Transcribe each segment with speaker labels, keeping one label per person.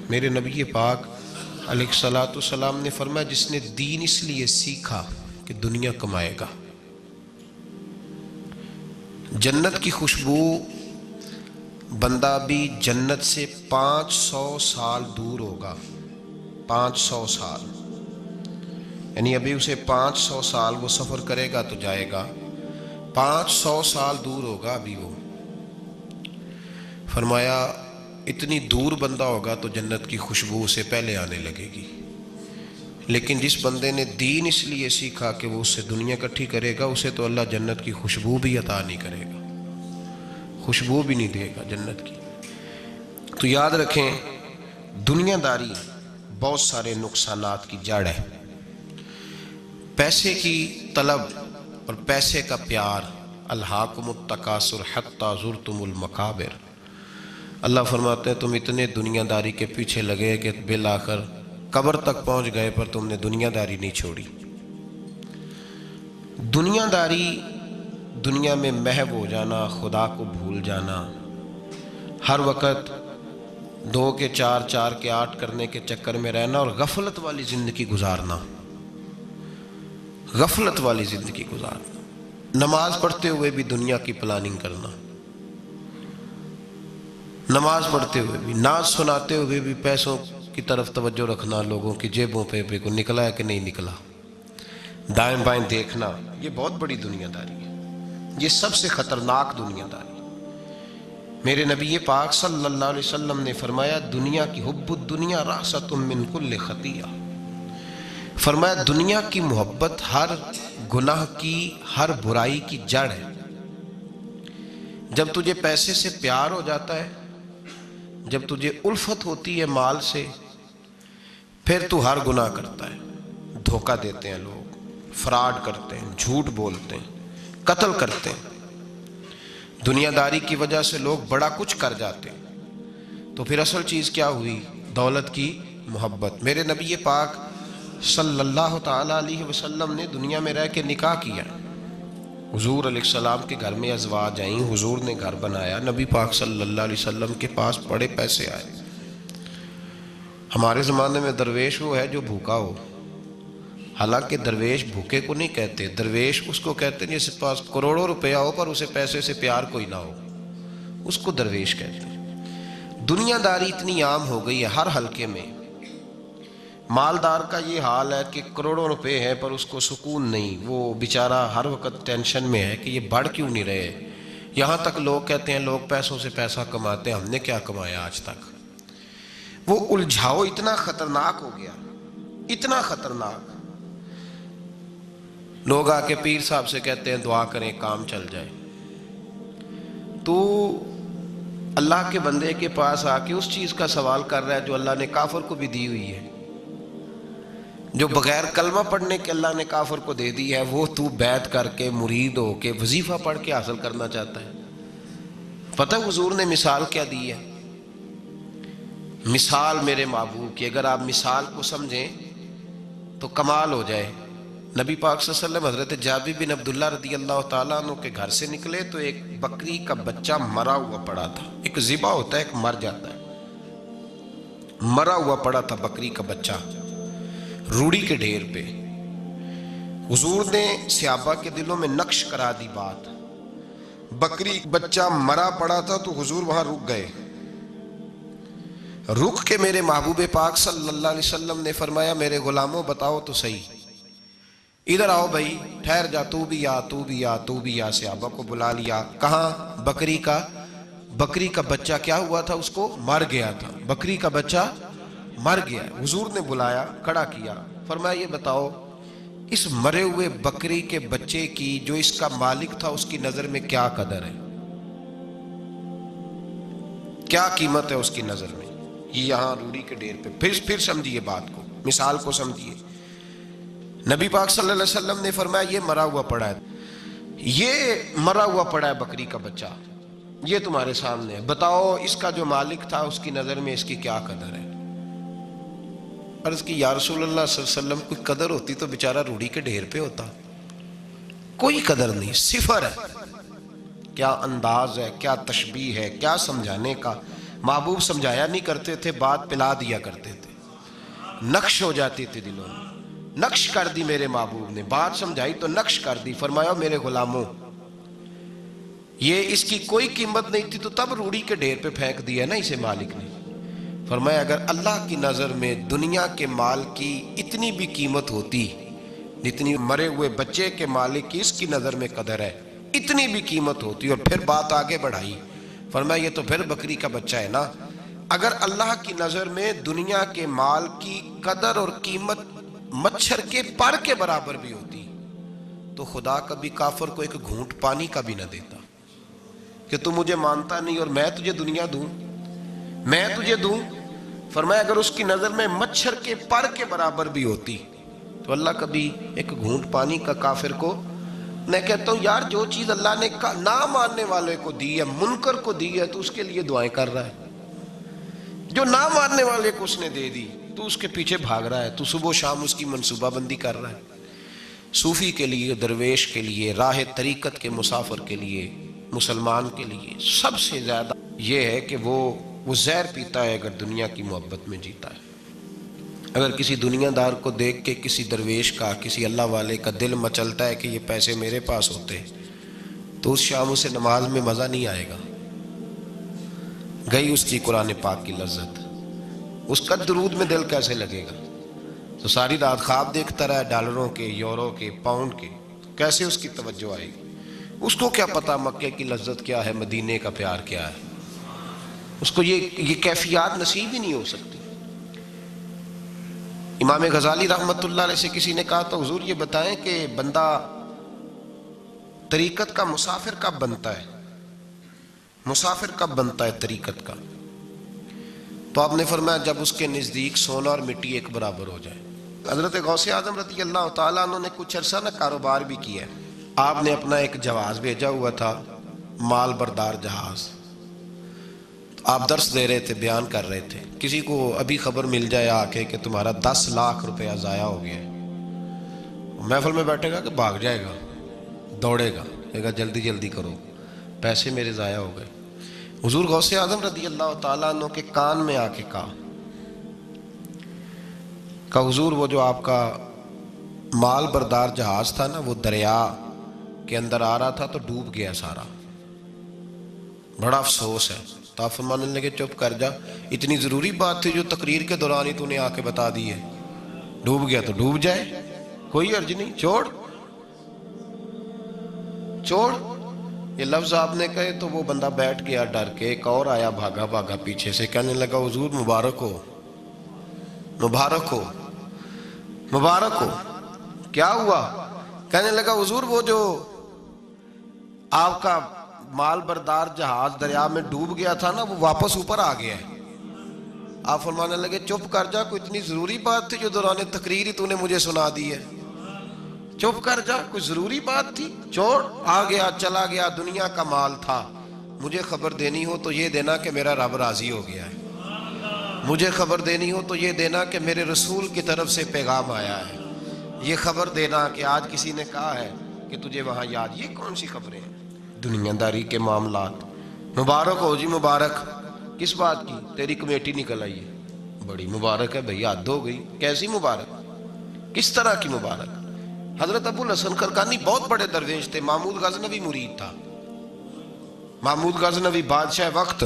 Speaker 1: میرے نبی پاک علیہ الصلوۃ والسلام نے فرمایا جس نے دین اس لیے سیکھا کہ دنیا کمائے گا، جنت کی خوشبو بندہ بھی جنت سے 500 سال دور ہوگا، 500 سال، یعنی ابھی اسے 500 سال وہ سفر کرے گا تو جائے گا، 500 سال دور ہوگا ابھی وہ۔ فرمایا اتنی دور بندہ ہوگا تو جنت کی خوشبو اسے پہلے آنے لگے گی، لیکن جس بندے نے دین اس لیے سیکھا کہ وہ اس سے دنیا اکٹھی کرے گا، اسے تو اللہ جنت کی خوشبو بھی عطا نہیں کرے گا، خوشبو بھی نہیں دے گا جنت کی۔ تو یاد رکھیں دنیا داری بہت سارے نقصانات کی جڑ ہے۔ پیسے کی طلب اور پیسے کا پیار، الہاکم التکاثر حتی زرتم المقابر، اللہ فرماتے ہیں تم اتنے دنیا داری کے پیچھے لگے کہ بالآخر قبر تک پہنچ گئے پر تم نے دنیا داری نہیں چھوڑی۔ دنیا داری، دنیا میں محو ہو جانا، خدا کو بھول جانا، ہر وقت 2 کے 4 4 کے 8 کرنے کے چکر میں رہنا اور غفلت والی زندگی گزارنا، غفلت والی زندگی گزارنا، نماز پڑھتے ہوئے بھی دنیا کی پلاننگ کرنا، نماز پڑھتے ہوئے بھی، ناز سناتے ہوئے بھی پیسوں کی طرف توجہ رکھنا، لوگوں کی جیبوں پہ کو نکلا ہے کہ نہیں نکلا، دائیں بائیں دیکھنا، یہ بہت بڑی دنیا داری ہے، یہ سب سے خطرناک دنیا داری۔ میرے نبی پاک صلی اللہ علیہ وسلم نے فرمایا دنیا کی حب الدنیا راست من کل خطیہ، فرمایا دنیا کی محبت ہر گناہ کی، ہر برائی کی جڑ ہے۔ جب تجھے پیسے سے پیار ہو جاتا ہے، جب تجھے الفت ہوتی ہے مال سے، پھر تو ہر گناہ کرتا ہے، دھوکہ دیتے ہیں لوگ، فراڈ کرتے ہیں، جھوٹ بولتے ہیں، قتل کرتے ہیں، دنیا داری کی وجہ سے لوگ بڑا کچھ کر جاتے ہیں۔ تو پھر اصل چیز کیا ہوئی؟ دولت کی محبت۔ میرے نبی پاک صلی اللہ تعالی علیہ وسلم نے دنیا میں رہ کے نکاح کیا، حضور علیہ السلام کے گھر میں ازواج آئیں، حضور نے گھر بنایا، نبی پاک صلی اللہ علیہ وسلم کے پاس بڑے پیسے آئے۔ ہمارے زمانے میں درویش وہ ہے جو بھوکا ہو، حالانکہ درویش بھوکے کو نہیں کہتے، درویش اس کو کہتے ہیں جس کے پاس کروڑوں روپیہ ہو پر اسے پیسے سے پیار کوئی نہ ہو، اس کو درویش کہتے ہیں۔ دنیا داری اتنی عام ہو گئی ہے ہر حلقے میں، مالدار کا یہ حال ہے کہ کروڑوں روپے ہیں پر اس کو سکون نہیں، وہ بیچارہ ہر وقت ٹینشن میں ہے کہ یہ بڑھ کیوں نہیں رہے۔ یہاں تک لوگ کہتے ہیں لوگ پیسوں سے پیسہ کماتے ہیں، ہم نے کیا کمایا آج تک۔ وہ الجھاؤ اتنا خطرناک ہو گیا، اتنا خطرناک، لوگ آ کے پیر صاحب سے کہتے ہیں دعا کریں کام چل جائے، تو اللہ کے بندے کے پاس آ کے اس چیز کا سوال کر رہا ہے جو اللہ نے کافر کو بھی دی ہوئی ہے، جو بغیر کلمہ پڑھنے کے اللہ نے کافر کو دے دی ہے، وہ تو بیعت کر کے مرید ہو کے وظیفہ پڑھ کے حاصل کرنا چاہتا ہے۔ پتہ حضور نے مثال کیا دی ہے؟ مثال میرے محبوب کی، اگر آپ مثال کو سمجھیں تو کمال ہو جائے۔ نبی پاک صلی اللہ علیہ وسلم حضرت جابر بن عبداللہ رضی اللہ تعالیٰ عنہ کے گھر سے نکلے تو ایک بکری کا بچہ مرا ہوا پڑا تھا، ایک ذبح ہوتا ہے ایک مر جاتا ہے، مرا ہوا پڑا تھا بکری کا بچہ روڑی کے ڈھیر پہ۔ حضور نے صحابہ کے دلوں میں نقش کرا دی بات، بکری بچہ مرا پڑا تھا تو حضور وہاں رک گئے، رک کے میرے محبوب پاک صلی اللہ علیہ وسلم نے فرمایا میرے غلاموں بتاؤ تو صحیح، ادھر آؤ بھائی، ٹھہر جا، تو بھی آ، تو بھی آ، تو بھی آ۔ صحابہ کو بلا لیا، کہاں؟ بکری کا بچہ کیا ہوا تھا؟ اس کو مر گیا تھا، بکری کا بچہ مر گیا۔ حضور نے بلایا، کھڑا کیا، فرمایا یہ بتاؤ اس مرے ہوئے بکری کے بچے کی جو اس کا مالک تھا اس کی نظر میں کیا قدر ہے، کیا قیمت ہے اس کی نظر میں؟ یہ یہاں روڑی کے ڈھیر پہ، پھر سمجھیے بات کو، مثال کو سمجھیے۔ نبی پاک صلی اللہ علیہ وسلم نے فرمایا یہ مرا ہوا پڑا ہے، یہ مرا ہوا پڑا ہے بکری کا بچہ، یہ تمہارے سامنے ہے، بتاؤ اس کا جو مالک تھا اس کی نظر میں اس کی کیا قدر ہے؟ عرض کی یا رسول اللہ صلی اللہ علیہ وسلم کوئی قدر ہوتی تو بیچارہ روڑی کے ڈھیر پہ ہوتا، کوئی قدر نہیں، صفر ہے۔ کیا انداز ہے، کیا تشبیہ ہے، کیا سمجھانے کا महबूब समझाया नहीं करते थे, बात पिला दिया करते थे, नक्श हो जाती थी दिलों में। नक्श कर दी मेरे महबूब ने, बात समझाई तो नक्श कर दी। फरमाया मेरे गुलामों, ये इसकी कोई कीमत नहीं थी तो तब रूढ़ी के ढेर पे फेंक दिया ना इसे मालिक ने। फरमाया अगर अल्लाह की नज़र में दुनिया के माल की इतनी भी कीमत होती जितनी मरे हुए बच्चे के मालिक की इसकी नज़र में कदर है, इतनी भी कीमत होती। और फिर बात आगे बढ़ाई, फरमाया ये तो फिर बकरी का बच्चा है ना। अगर अल्लाह की नज़र में दुनिया के माल की कदर और कीमत मच्छर के पर के बराबर भी होती तो खुदा कभी काफिर को एक घूंट पानी का भी न देता कि तू मुझे मानता नहीं और मैं तुझे दुनिया दूं, मैं तुझे दूं। फरमाया अगर उसकी नज़र में मच्छर के पर के बराबर भी होती तो अल्लाह कभी एक घूंट पानी का काफिर को। मैं कहता हूँ यार, जो चीज़ अल्लाह ने ना मानने वाले को दी है, मुनकर को दी है, तो उसके लिए दुआएं कर रहा है। जो ना मानने वाले को उसने दे दी तो उसके पीछे भाग रहा है, तो सुबह शाम उसकी मनसूबाबंदी कर रहा है। सूफी के लिए, दरवेश के लिए, राह तरीकत के मुसाफिर के लिए, मुसलमान के लिए सबसे ज़्यादा ये है कि वो जहर पीता है अगर दुनिया की मोहब्बत में जीता है। अगर किसी दुनियादार को देख के किसी दरवेश का, किसी अल्लाह वाले का दिल मचलता है कि ये पैसे मेरे पास होते तो उस शाम उसे नमाज में मज़ा नहीं आएगा, गई उसकी कुरान पाक की लज्जत, उसका दरूद में दिल कैसे लगेगा। तो सारी रात ख्वाब देखता रहा डॉलरों के, यूरो के, पाउंड के, कैसे उसकी तवज्जो आएगी। उसको क्या पता मक्के की लज्जत क्या है, मदीने का प्यार क्या है। उसको ये कैफियत नसीब ही नहीं हो सकती। इमाम गजाली रहमतुल्लाह अलैह से किसी ने कहा तो हुजूर ये बताएं कि बंदा तरीकत का मुसाफिर कब बनता है, मुसाफिर कब बनता है तरीकत का। तो आपने फरमाया जब उसके नज़दीक सोना और मिट्टी एक बराबर हो जाए। हज़रत गौसे आज़म रज़ी अल्लाह ताला अन्हु ने कुछ अरसा ना कारोबार भी किया है। आपने अपना एक जहाज़ भेजा हुआ था, माल बरदार जहाज़। आप दर्स दे रहे थे, बयान कर रहे थे, किसी को अभी खबर मिल जाए आके कि तुम्हारा 10 लाख रुपया ज़ाया हो गया है, महफिल में बैठेगा कि भाग जाएगा, दौड़ेगा, कहेगा जल्दी जल्दी करो, पैसे मेरे ज़ाया हो गए। हुजूर गौसे आज़म रज़ी अल्लाह ताला अन्हु के कान में आके कहा हुजूर वो जो आपका माल बरदार जहाज था ना, वो दरिया के अंदर आ रहा था तो डूब गया सारा, बड़ा अफसोस है। तो आप फरमाने लगे चुप कर जा, इतनी ज़रूरी बात थी जो तकरीर के दौरान ही तूने आके बता दी है। डूब गया तो डूब जाए, कोई अर्ज नहीं, छोड़ छोड़। ये लफ्ज़ आपने कहे तो वो बंदा बैठ गया डर के। एक और आया भागा भागा पीछे से, कहने लगा हुजूर मुबारक हो, मुबारक हो, मुबारक हो। क्या हुआ? कहने लगा हुजूर वो जो आपका माल बरदार जहाज दरिया में डूब गया था ना, वो वापस ऊपर आ गया है। आप फरमाने लगे चुप कर जा, कोई इतनी जरूरी बात थी जो दौरान तकरीर ही तूने मुझे सुना दी है। चुप कर जा, कोई जरूरी बात थी, छोड़। आ गया चला गया, दुनिया का माल था। मुझे खबर देनी हो तो ये देना कि मेरा रब राजी हो गया है, मुझे खबर देनी हो तो ये देना कि मेरे रसूल की तरफ से पैगाम आया है, ये खबर देना कि आज किसी ने कहा है कि तुझे वहाँ याद। ये कौन सी खबरें हैं? दुनियादारी के मामलात। मुबारक हो जी, मुबारक। किस बात की? तेरी कमेटी निकल आई है, बड़ी मुबारक है भैया, हद हो गई। कैसी मुबारक, किस तरह की मुबारक? हजरत अबुल हसन खरकानी बहुत बड़े दरवेश थे, महमूद गजनवी मुरीद था, महमूद गजनवी बादशाह वक्त,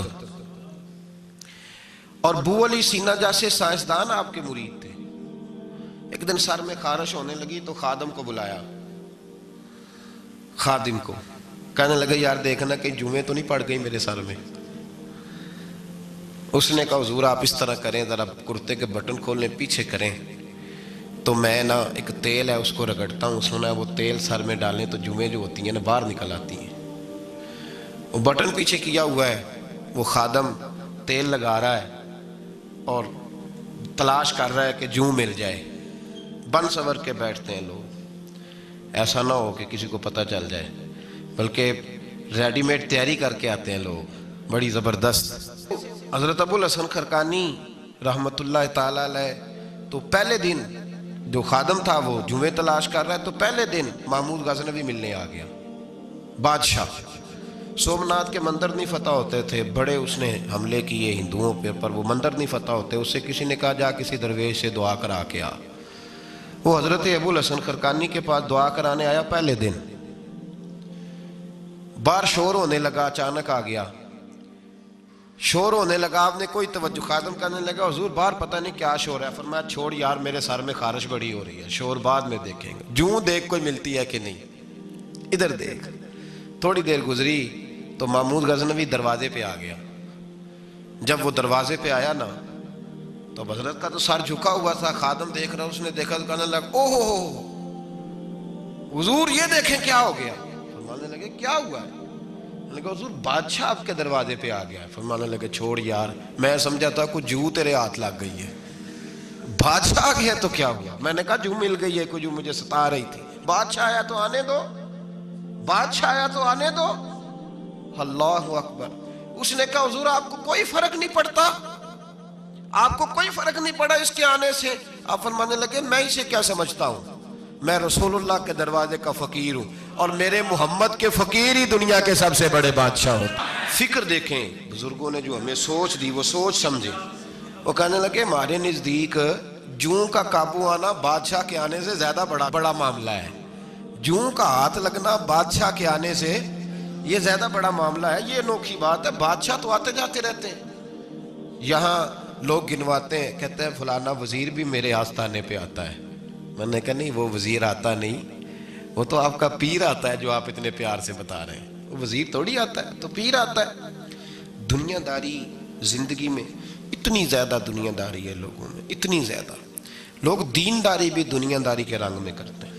Speaker 1: और बू अली सीना जैसे साइंसदान आपके मुरीद थे। एक दिन सर में खारिश होने लगी तो खादम को बुलाया, खादिम को, कहने लगे यार देखना कहीं जुमे तो नहीं पड़ गई मेरे सर में। उसने कहा हुजूर आप इस तरह करें, जरा कुर्ते के बटन खोलें, पीछे करें, तो मैं ना एक तेल है उसको रगड़ता हूँ, सुना है वो तेल सर में डालें तो जुमे जो होती हैं ना बाहर निकल आती हैं। वो बटन पीछे किया हुआ है, वो खादम तेल लगा रहा है और तलाश कर रहा है कि जूं मिल जाए। बन सवर के बैठते हैं लोग, ऐसा ना हो कि किसी को पता चल जाए, बल्कि रेडीमेड तैयारी करके आते हैं लोग, बड़ी ज़बरदस्त। हज़रत अबुल हसन खरकानी रहमतुल्लाह ताला अलैह, तो पहले दिन जो खादम था वो जुमे तलाश कर रहा है, तो पहले दिन महमूद गजनवी मिलने आ गया, बादशाह। सोमनाथ के मंदिर नहीं फतह होते थे, बड़े उसने हमले किए हिंदुओं पर वो मंदिर नहीं फतह होते। उससे किसी ने कहा जा किसी दरवेश से दुआ करा के आ। वो हजरत अबुल हसन खरकानी के पास दुआ कराने आया। पहले दिन बाहर शोर होने लगा, अचानक आ गया, शोर होने लगा। आपने कोई तवज्जो, खादम करने लगा हुजूर बाहर पता नहीं क्या शोर है। फरमाया छोड़ यार, मेरे सर में खारिश बड़ी हो रही है, शोर बाद में देखेंगे, जूं देख कोई मिलती है कि नहीं, इधर देख। थोड़ी देर गुजरी तो महमूद गजनवी दरवाजे पे आ गया। जब वो दरवाजे पे आया ना तो हजरत का तो सर झुका हुआ था, खादम देख रहा, उसने देखा तो कहने लगा ओहो हुजूर ये देखें क्या हो गया। फरमाने लगे क्या हुआ है? लगा हुजूर बादशाह आपके दरवाजे पे आ गया है। फरमाने लगे छोड़ यार, मैं समझा था कुछ जू तेरे हाथ लग गई है, बादशाह आ गया तो क्या हुआ? मैंने कहा जू मिल गई है, कोई जू मुझे सता रही थी। बादशाह आया तो आने दो, बादशाह आया तो आने दो। अल्लाहु अकबर। उसने कहा हुजूर आपको कोई फर्क नहीं पड़ता, आपको कोई फर्क नहीं पड़ा इसके आने से? आप फरमाने लगे मैं इसे क्या समझता हूं, मैं रसूलुल्लाह के दरवाजे का फकीर हूं और मेरे मोहम्मद के फकीर ही दुनिया के सबसे बड़े बादशाह होते। फिक्र देखें बुजुर्गों ने जो हमें सोच दी, वो सोच समझे। वो कहने लगे हमारे नजदीक जूं का काबू आना बादशाह के आने से ज्यादा बड़ा मामला है। जूं का हाथ लगना बादशाह के आने से ये ज्यादा बड़ा मामला है। ये अनोखी बात है, बादशाह तो आते जाते रहते हैं। यहाँ लोग गिनवाते हैं, कहते हैं फलाना वजीर भी मेरे आस्थाने पे आता है। मैंने कहा नहीं, वो वजीर आता नहीं, वो तो आपका पीर आता है जो आप इतने प्यार से बता रहे हैं। वो वजीर थोड़ी आता है, तो पीर आता है। दुनियादारी जिंदगी में इतनी ज्यादा दुनियादारी है लोगों में, इतनी ज्यादा। लोग दीनदारी भी दुनियादारी के रंग में करते हैं।